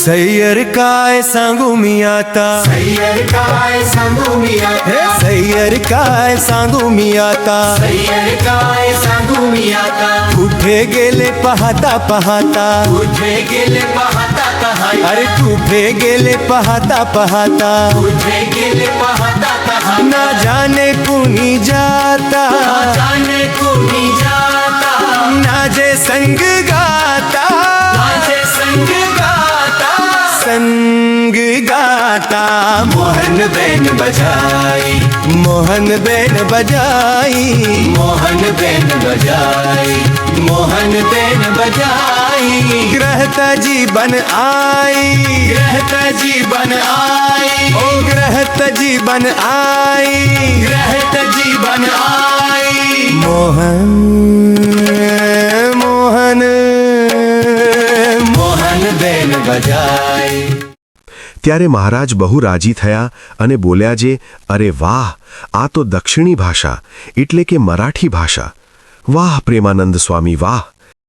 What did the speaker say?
सय्यर काय सांगू मी आता, सय्यर काय सांगू मी आता, सय्यर काय सांगू मी आता, सय्यर काय सांगू मी आता, कुठे गेले पाहता पाहता, कुठे गेले पाहता पाहता, अरे कुठे गेले पाहता पाहता, कुठे गेले पाहता पाहता, ना जाने कुणी जाता, ना जाने कोणी जाता, नाजे संग गाता, माझे संग गाता, संग गाता, मोहन बेन बजाई, मोहन बेन बजाई, मोहन बेन बजाई, मोहन बेन बजाई, ग्रहत जीवन आई, ग्रहत जीवन आई, ओ ग्रहत जीवन आई, ग्रहत जीवन आई, मोहन मोहन मोहन बेन बजाई। ત્યારે મહારાજ બહુ રાજી થયા અને બોલ્યા જે, અરે વાહ, આ તો દક્ષિણી ભાષા એટલે કે મરાઠી ભાષા. વાહ પ્રેમાનંદ સ્વામી વાહ.